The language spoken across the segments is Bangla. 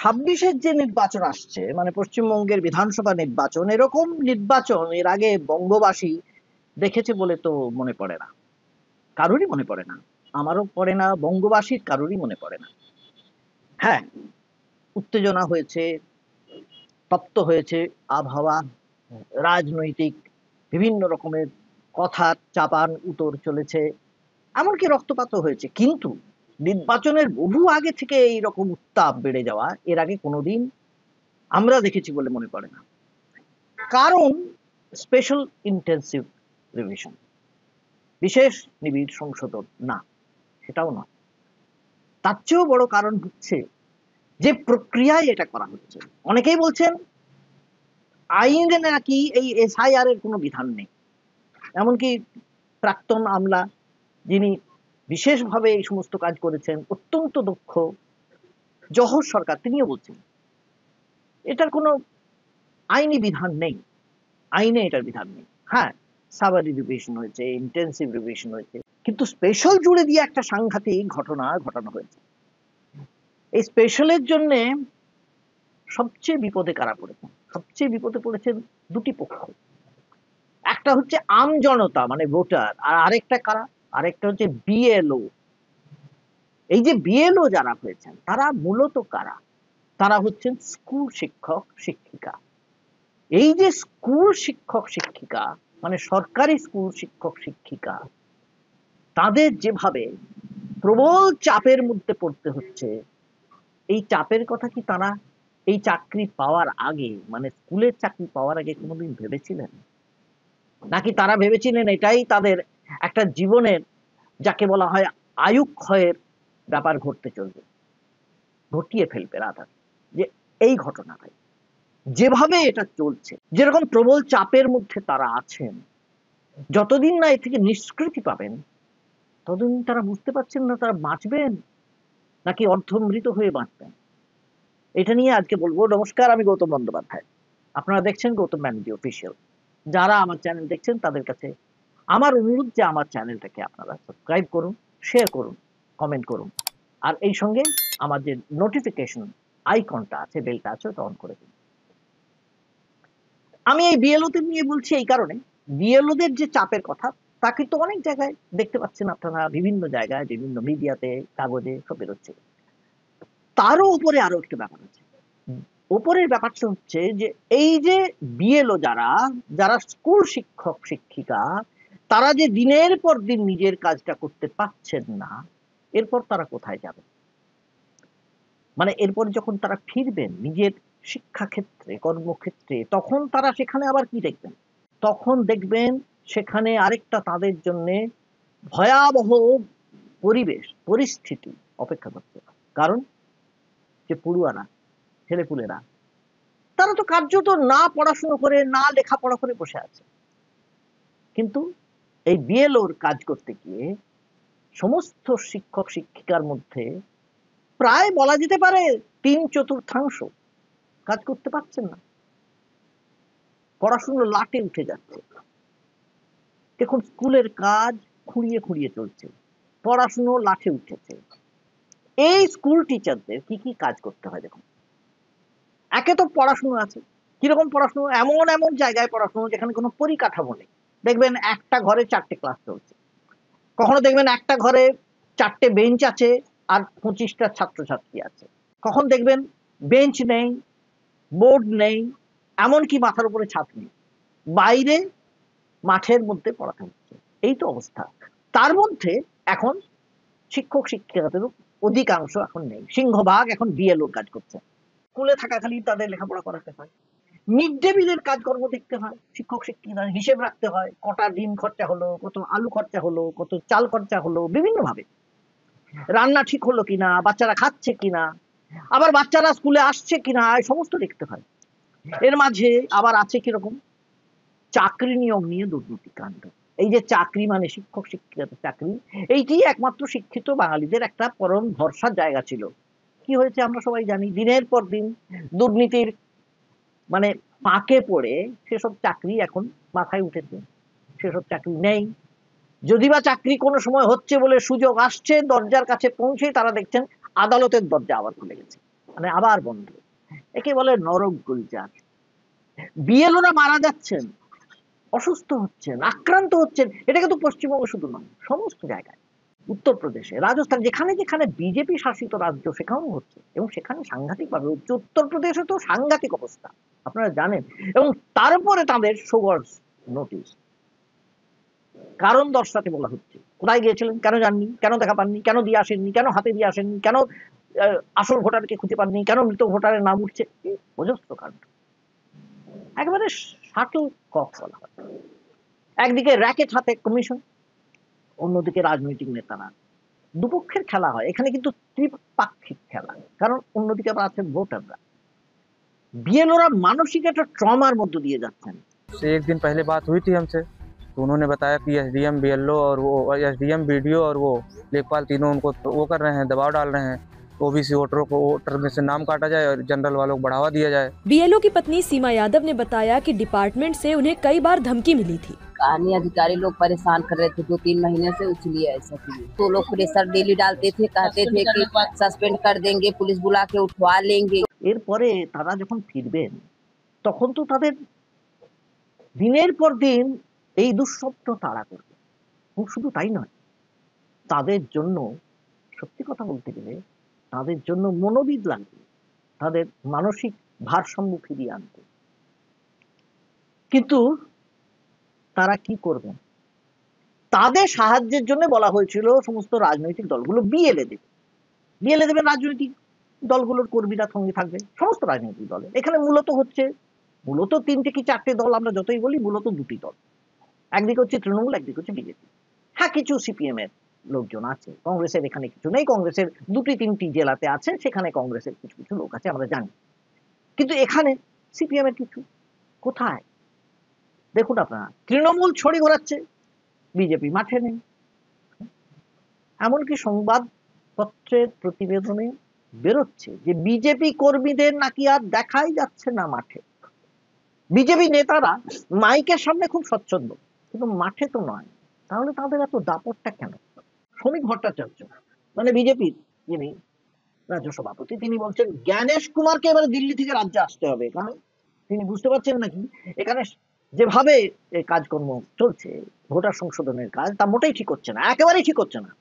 26-এর যে নির্বাচন আসছে, মানে পশ্চিমবঙ্গের বিধানসভা নির্বাচন, এরকম নির্বাচন এর আগে বঙ্গবাসী দেখেছে বলে তো মনে পড়ে না, কারোরই মনে পড়ে না। আমারও পড়ে না, বঙ্গবাসীর কারোরই মনে পড়ে না। হ্যাঁ, উত্তেজনা হয়েছে, তপ্ত হয়েছে আবহাওয়া, রাজনৈতিক বিভিন্ন রকমের কথা চাপান উতর চলেছে, এমনকি রক্তপাতও হয়েছে। কিন্তু নির্বাচনের বহু আগে থেকে এইরকম উত্তাপ বেড়ে যাওয়া এর আগে কোনোদিন আমরা দেখেছি বলে মনে পড়ে না। কারণ স্পেশাল ইন্টেন্সিভ রিভিশন, বিশেষ নিবিড় সংশোধন না, সেটাও নয়। তার চেয়েও বড় কারণ হচ্ছে যে প্রক্রিয়ায় এটা করা হচ্ছে। অনেকেই বলছেন আইনে নাকি এই এসআইআর এর কোনো বিধান নেই। এমনকি প্রাক্তন আমলা, যিনি বিশেষভাবে এই সমস্ত কাজ করেছেন, অত্যন্ত দক্ষ জহর সরকার, তিনিও বলছেন এটার কোনো আইনি বিধান নেই, আইনে এটার বিধান নেই। হ্যাঁ, সাবারি রিভিশন হয়েছে, ইন্টেন্সিভ রিভিশন হয়েছে, কিন্তু স্পেশাল জুড়ে দিয়ে একটা সাংঘাতিক ঘটনা ঘটানো হয়েছে। এই স্পেশালের জন্য সবচেয়ে বিপদে কারা পড়েছেন? সবচেয়ে বিপদে পড়েছেন দুটি পক্ষ। একটা হচ্ছে আম জনতা, মানে ভোটার, আর আরেকটা কারা? আরেকটা হচ্ছে বিএলও। এই যে বিএলও যারা হয়েছেন তারা মূলত কারা? তারা হচ্ছেন স্কুল শিক্ষক শিক্ষিকা। এই যে স্কুল শিক্ষক শিক্ষিকা, মানে সরকারি স্কুল শিক্ষক শিক্ষিকা, তাদের যেভাবে প্রবল চাপের মধ্যে পড়তে হচ্ছে, এই চাপের কথা কি তারা এই চাকরি পাওয়ার আগে, মানে স্কুলের চাকরি পাওয়ার আগে কোনোদিন ভেবেছিলেন? নাকি তারা ভেবেছিলেন এটাই তাদের একটা জীবনের, যাকে বলা হয় আয়ুক্ষয়ের ব্যাপার ঘটতে চলবে, ঘটিয়ে ফেলবে রাধা? যে এই ঘটনাটাই যেভাবে এটা চলছে, যেরকম প্রবল চাপের মধ্যে তারা আছেন, যতদিন না এ থেকে নিষ্কৃতি পাবেন ততদিন তারা বুঝতে পারছেন না তারা বাঁচবেন নাকি অর্ধমৃত হয়ে বাঁচবেন। এটা নিয়ে আজকে বলবো। নমস্কার, আমি গৌতম বন্দ্যোপাধ্যায়, আপনারা দেখছেন গৌতম ব্যানার্জি অফিসিয়াল। যারা আমার চ্যানেল দেখছেন তাদের কাছে আমার অনুরোধ যে আমার চ্যানেলটাকে আপনারা সাবস্ক্রাইব করুন, শেয়ার করুন, কমেন্ট করুন, আর এই সঙ্গে আমার যে নোটিফিকেশন আইকনটা আছে, বেলটা আছে, ওটা অন করে দিন। আমি এই বিএলওদের নিয়ে বলছি এই কারণে, বিএলওদের যে চাপের কথা তা কিন্তু অনেক জায়গায় দেখতে পাচ্ছেন আপনারা, বিভিন্ন জায়গায়, বিভিন্ন মিডিয়াতে, কাগজে সব বেরোচ্ছে। তারও উপরে আরো একটা ব্যাপার আছে। উপরের ব্যাপারটা হচ্ছে যে এই যে বিএলও যারা, যারা স্কুল শিক্ষক শিক্ষিকা, তারা যে দিনের পর দিন নিজের কাজটা করতে পারছেন না, এরপর তারা কোথায় যাবে? মানে এরপর যখন তারা ফিরবেন নিজের শিক্ষাক্ষেত্রে, কর্মক্ষেত্রে, তখন তারা সেখানে আবার কি দেখবেন? তখন দেখবেন সেখানে আরেকটা তাদের জন্য ভয়াবহ পরিবেশ, পরিস্থিতি অপেক্ষা করছে। কারণ যে পড়ুয়ারা, ছেলেপুলেরা, তারা তো কার্যত না পড়াশুনো করে, না লেখাপড়া করে বসে আছে। কিন্তু এই বিএলওর কাজ করতে গিয়ে সমস্ত শিক্ষক শিক্ষিকার মধ্যে প্রায় বলা যেতে পারে 3/4 কাজ করতে পারছেন না, পড়াশুনো লাটে উঠে যাচ্ছে। দেখুন, স্কুলের কাজ খুঁড়িয়ে খুঁড়িয়ে চলছে, পড়াশুনো লাঠে উঠেছে। এই স্কুল টিচারদের কি কি কাজ করতে হয় দেখুন। একে তো পড়াশুনো আছে, কিরকম পড়াশুনো? এমন এমন জায়গায় পড়াশুনো যেখানে কোনো পরিকাঠামো নেই। দেখবেন একটা ঘরে 4টে ক্লাস চলছে, কখনো দেখবেন একটা ঘরে 4টে বেঞ্চ আছে আর 25টা ছাত্রছাত্রী আছে, কখন দেখবেন বেঞ্চ নেই, বোর্ড নেই, এমনকি মাথার উপরে ছাদ নেই, বাইরে মাঠের মধ্যে পড়াতে হচ্ছে। এই তো অবস্থা। তার মধ্যে এখন শিক্ষক শিক্ষিকাদের অধিকাংশ এখন নেই, সিংহভাগ এখন বিএলওর কাজ করছে। স্কুলে থাকাকালীন তাদের লেখাপড়া করাতে হয়, মিড ডে মিলের কাজকর্ম দেখতে হয়, শিক্ষক শিক্ষিকা হিসেব রাখতে হয়, কটা ডিম খরচা হলো, কত আলু খরচা হলো, কত চাল খরচা হলো, বিভিন্ন ভাবে রান্না ঠিক হলো কিনা, বাচ্চারা খাচ্ছে কিনা, আবার বাচ্চারা স্কুলে আসছে কিনা, এই সমস্ত দেখতে হয়। এর মাঝে আবার আছে কিরকম চাকরি নিয়োগ নিয়ে দুর্নীতি কাণ্ড। এই যে চাকরি, মানে শিক্ষক শিক্ষিকাদের চাকরি, এইটি একমাত্র শিক্ষিত বাঙালিদের একটা পরম ভরসার জায়গা ছিল। কি হয়েছে আমরা সবাই জানি, দিনের পর দিন দুর্নীতির মানে পাকে পড়ে সেসব চাকরি এখন মাথায় উঠেছে, সেসব চাকরি নেই। যদি বা চাকরি কোনো সময় হচ্ছে বলে সুযোগ আসছে, দরজার কাছে পৌঁছে তারা দেখছেন আদালতের দরজা আবার খুলে গেছে। মানে আবার বন্ধ। একে বলে নরক গুলজার। বিএলওরা মারা যাচ্ছেন, অসুস্থ হচ্ছেন, আক্রান্ত হচ্ছেন। এটা কিন্তু পশ্চিমবঙ্গ শুধু নয়, সমস্ত জায়গায়, উত্তরপ্রদেশে, রাজস্থান, যেখানে যেখানে বিজেপি শাসিত রাজ্য সেখানেও হচ্ছে, এবং সেখানে সাংঘাতিক ভাবে হচ্ছে। উত্তরপ্রদেশে তো সাংঘাতিক অবস্থা, আপনারা জানেন। এবং তারপরে তাদের সোগর্স নোটিশ, কারণ দর্শাতে বলা হচ্ছে। কোথায় গিয়েছিলেন, কেন যাননি, কেন দেখা পাননি, কেন দিয়ে আসেননি, কেন হাতে দিয়ে আসেননি, কেন আসল ভোটারকে খুঁজে পাননি, কেন মৃত ভোটারের নাম উঠছে, অজস্র কাণ্ড। একেবারে শাটল কক বলা হয়। একদিকে র্যাকেট হাতে কমিশন, অন্যদিকে রাজনৈতিক নেতারা। দুপক্ষের খেলা হয় এখানে, কিন্তু ত্রিপাক্ষিক খেলা। কারণ অন্যদিকে আবার আছেন ভোটাররা। বিএলওরা मानसिक একটা ট্রমার মধ্য দিয়ে যাচ্ছেন। से एक दिन पहले बात हुई थी हमसे, तो उन्होंने बताया कि एसडीएम बीएलओ और वो एसडीएम बीडीओ और वो लेखपाल तीनों उनको वो कर रहे हैं, दबाव डाल रहे हैं, ओबीसी वोटरों को वोटर में से नाम काटा जाए और जनरल वालों को बढ़ावा दिया जाए। बीएलओ की पत्नी सीमा यादव ने बताया कि डिपार्टमेंट से उन्हें कई बार धमकी मिली थी। कहानी अधिकारी लोग परेशान कर रहे थे 2-3 महीने से, इसलिए ऐसा किए। तो लोग प्रेशर डेली डालते थे, कहते थे कि सस्पेंड कर देंगे, पुलिस बुला के उठवा लेंगे। এরপরে তারা যখন ফিরবেন তখন তো তাদের দিনের পর দিন এই দুঃস্বপ্ন তাড়া করবে। এবং শুধু তাই নয়, তাদের জন্য সত্যি কথা বলতে গেলে তাদের জন্য মনোবিদ লাগবে, তাদের মানসিক ভারসাম্য ফিরিয়ে আনতে। কিন্তু তারা কি করবে? তাদের সাহায্যের জন্য বলা হয়েছিল সমস্ত রাজনৈতিক দলগুলো বিএলএ দেবে। বিএলএ দেবে, রাজনৈতিক দলগুলোর কর্মীরা সঙ্গে থাকবে, সমস্ত রাজনৈতিক দলে। এখানে মূলত 3টে কি 4টে দল, আমরা যতই বলি মূলত 2টি দল। একদিকে হচ্ছে তৃণমূল, একদিকে হচ্ছে বিজেপি। হ্যাঁ, কিছু সিপিএম এর লোকজন আছে, কংগ্রেসের এখানে কিছু নেই। কংগ্রেসের 2-3টি জেলাতে আছে, সেখানে কংগ্রেসের কিছু কিছু লোক আছে, আমরা জানি। কিন্তু এখানে সিপিএম এর কিছু কোথায়? দেখুন আপনারা, তৃণমূল ছড়ি ঘোরাচ্ছে, বিজেপি মাঠে নেই। এমনকি সংবাদপত্রের প্রতিবেদনে বেরোচ্ছে যে বিজেপি কর্মীদের নাকি আর দেখাই যাচ্ছে না মাঠে। বিজেপি নেতারা মাইকের সামনে খুব স্বচ্ছন্দ, কিন্তু মাঠে তো নয়। তাহলে তাদের এত দাপটটা কেন? শ্রমিক ভট্টাচার্য, মানে বিজেপির যিনি রাজ্য সভাপতি, তিনি বলছেন জ্ঞানেশ কুমারকে এবারে দিল্লি থেকে রাজ্যে আসতে হবে। কারণ তিনি বুঝতে পারছেন নাকি এখানে যেভাবে কাজকর্ম চলছে, ভোটার সংশোধনের কাজ, তা মোটেই ঠিক হচ্ছে না, একেবারেই ঠিক হচ্ছে না।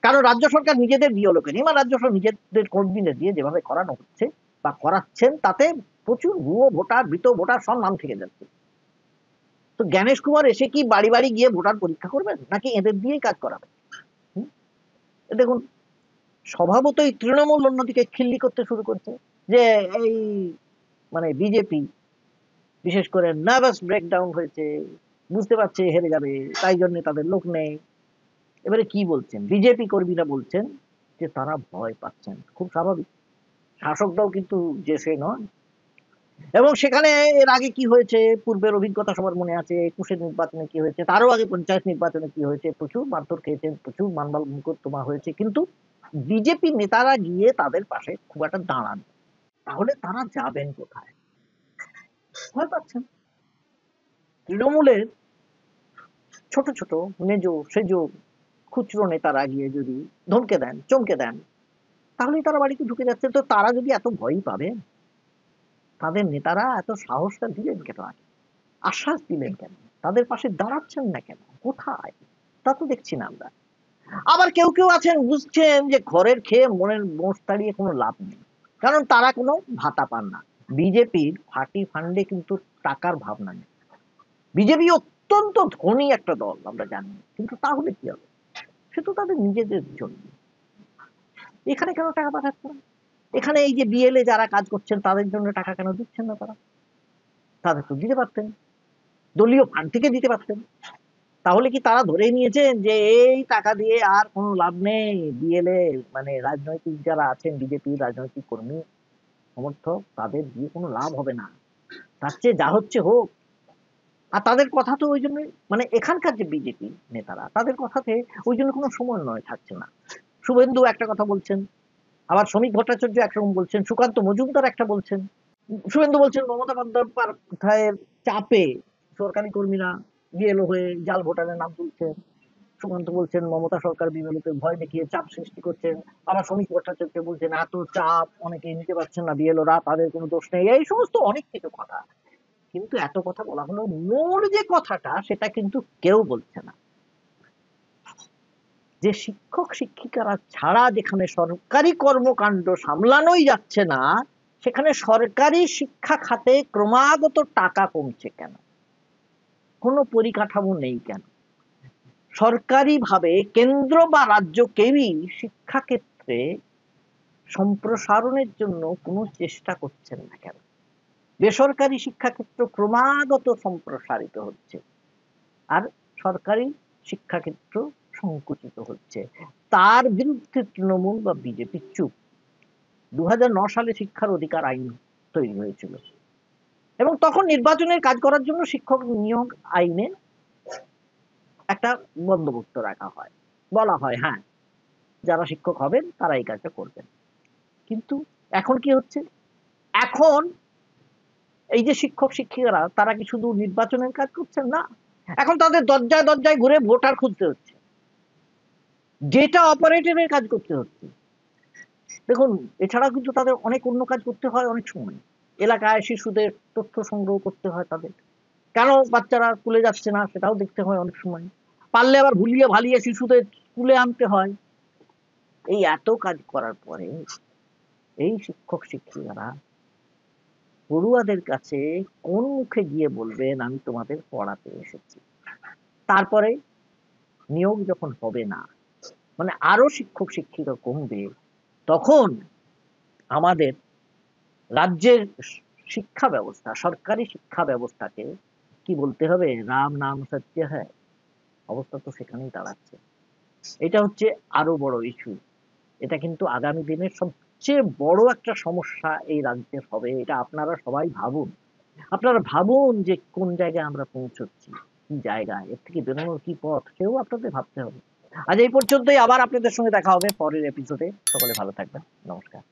কারণ রাজ্য সরকার নিজেদের বিএলওকে নিয়ে, রাজ্য সরকার নিজেদের কর্মীদের দিয়ে যেভাবে করানো হচ্ছে বা করাচ্ছেন, তাতে প্রচুর ভুয়ো ভোটার, মৃত ভোটার সব নাম থেকে যাচ্ছে। তো জ্ঞানেশ কুমার এসে কি বাড়ি বাড়ি গিয়ে ভোটার পরীক্ষা করবেন, নাকি এদের দিয়েই কাজ করাবেন? দেখুন, স্বভাবতই তৃণমূল অন্যদিকে খিল্লি করতে শুরু করছে যে এই মানে বিজেপি বিশেষ করে নার্ভাস ব্রেকডাউন হয়েছে, বুঝতে পারছে হেরে যাবে, তাই জন্য তাদের লোক নেই। এবারে কি বলছেন বিজেপি কর্মীরা? বলছেন যে তারা ভয় পাচ্ছেন। খুব স্বাভাবিক, শাসক দল কিন্তু যে সে নয়। এবং সেখানে এর আগে কি হয়েছে, পূর্বের অভিজ্ঞতা সবার মনে আছে। 21-এর নির্বাচনে কি হয়েছে, তারও আগে পঞ্চায়েত নির্বাচনে কি হয়েছে, প্রচুর মারধর খেয়েছেন, প্রচুর মানবাল মোকদ্দমা হয়েছে, কিন্তু বিজেপি নেতারা গিয়ে তাদের পাশে খুব একটা দাঁড়ান। তাহলে তারা যাবেন কোথায়? ভয় পাচ্ছেন। তৃণমূলের ছোট ছোট মেজ সেজ খুচরো নেতারা গিয়ে যদি ধমকে দেন, চমকে দেন, তাহলেই তারা বাড়িতে ঢুকে যাচ্ছে। তো তারা যদি এত ভয়ই পাবে, তাদের নেতারা এত সাহসটা দিলেন কেন, আগে আশ্বাস দিলেন কেন, তাদের পাশে দাঁড়াচ্ছেন না কেন? কোথায়? তা তো দেখছি না আমরা। আবার কেউ কেউ আছেন বুঝছেন যে ঘরের খেয়ে মনের মোষ তাড়িয়ে কোনো লাভ নেই, কারণ তারা কোনো ভাতা পান না। বিজেপির ফাটি ফান্ডে কিন্তু টাকার ভাবনা নেই। বিজেপি অত্যন্ত ধনী একটা দল, আমরা জানি, কিন্তু তাহলে কি হবে? সে তো তাদের নিজেদের জন্য। এখানে কেন টাকা পাঠাচ্ছে না? এখানে এই যে বিএলএ যারা কাজ করছেন তাদের জন্য টাকা কেন দিচ্ছেন না তারা? তাদের তো দিতে পারতেন, দলীয় ফান্ড থেকে দিতে পারতেন। তাহলে কি তারা ধরে নিয়েছেন যে এই টাকা দিয়ে আর কোনো লাভ নেই? বিএলএ মানে রাজনৈতিক যারা আছেন, বিজেপির রাজনৈতিক কর্মী সমর্থক, তাদের দিয়ে কোনো লাভ হবে না, তার চেয়ে যা হচ্ছে হোক। আর তাদের কথা তো ওই জন্য, মানে এখানকার যে বিজেপি নেতারা, তাদের কথাতে ওই জন্য কোনো সমন্বয় থাকছে না। শুভেন্দু একটা কথা বলছেন, আবার শ্রমিক ভট্টাচার্য একরকম বলছেন, সুকান্ত মজুমদার একটা বলছেন। শুভেন্দু বলছেন মমতা বন্দ্যোপাধ্যায়ের চাপে সরকারি কর্মীরা বিএলও হয়ে জাল ভোটারের নাম তুলছেন। সুকান্ত বলছেন মমতা সরকার বিএলওকে ভয় দেখিয়ে চাপ সৃষ্টি করছেন, আবার শ্রমিক ভট্টাচার্য বলছেন এত চাপ অনেকে নিতে পারছেন না বিএলওরা, তাদের কোনো দোষ নেই, এই সমস্ত অনেক কিছু কথা। কিন্তু এত কথা বলা হলো, মূল যে কথাটা সেটা কিন্তু কেউ বলছে না, যে শিক্ষক শিক্ষিকারা ছাড়া যেখানে সরকারি কর্মকাণ্ড সামলানোই যাচ্ছে না, সেখানে সরকারি শিক্ষা খাতে ক্রমাগত টাকা কমছে কেন, কোনো পরিকাঠামো নেই কেন, সরকারিভাবে কেন্দ্র বা রাজ্য কেউই শিক্ষাক্ষেত্রে সম্প্রসারণের জন্য কোনো চেষ্টা করছেন না কেন, বেসরকারি শিক্ষাক্ষেত্র ক্রমাগত সম্প্রসারিত হচ্ছে আর সরকারি শিক্ষাক্ষেত্র সংকুচিত হচ্ছে, তার বিরুদ্ধে তৃণমূল বা বিজেপি চুপ। 2009 সালে শিক্ষার অধিকার আইন তৈরি হয়েছিল এবং তখন নির্বাচনের কাজ করার জন্য শিক্ষক নিয়োগ আইনে একটা বন্দোবস্ত রাখা হয়, বলা হয় হ্যাঁ যারা শিক্ষক হবেন তারা এই কাজটা করবেন। কিন্তু এখন কি হচ্ছে, এখন এই যে শিক্ষক শিক্ষিকারা তারা কি শুধু নির্বাচনের কাজ করছেন না, এখন তাদের দরজায় দরজায় ঘুরে ভোটার খুঁজতে হচ্ছে, ডেটা অপারেটরের কাজ করতে হচ্ছে। দেখুন এছাড়া কিন্তু তাদের অনেক অন্য কাজ করতে হয়, অনেক সময় এলাকায় শিশুদের তথ্য সংগ্রহ করতে হয়, তাদের কেন বাচ্চারা স্কুলে যাচ্ছে না সেটাও দেখতে হয়, অনেক সময় পারলে আবার ভুলিয়ে ভালিয়ে শিশুদের স্কুলে আনতে হয়। এই এত কাজ করার পরে এই শিক্ষক শিক্ষিকারা পড়ুয়াদের কাছে কোন মুখে গিয়ে বলবেন আমি তোমাদের পড়াতে এসেছি? তারপরে নিয়োগ যখন হবে না, মানে আরো শিক্ষক শিক্ষিকা কমবে, তখন আমাদের রাজ্যের শিক্ষা ব্যবস্থা, সরকারি শিক্ষা ব্যবস্থাকে কি বলতে হবে, রাম নাম সত্য হ্যায়, অবস্থা তো সেখানেই দাঁড়াচ্ছে। এটা হচ্ছে আরো বড় ইস্যু, এটা কিন্তু আগামী দিনের সবচেয়ে বড় একটা সমস্যা এই রাজ্যের হবে। এটা আপনারা সবাই ভাবুন, আপনারা ভাবুন যে কোন জায়গায় আমরা পৌঁছচ্ছি, কি জায়গায়, এর থেকে বেরোনোর কি পথ, সেও আপনাদের ভাবতে হবে। আজ এই পর্যন্তই, আবার আপনাদের সঙ্গে দেখা হবে পরের এপিসোডে। সকলে ভালো থাকবেন, নমস্কার।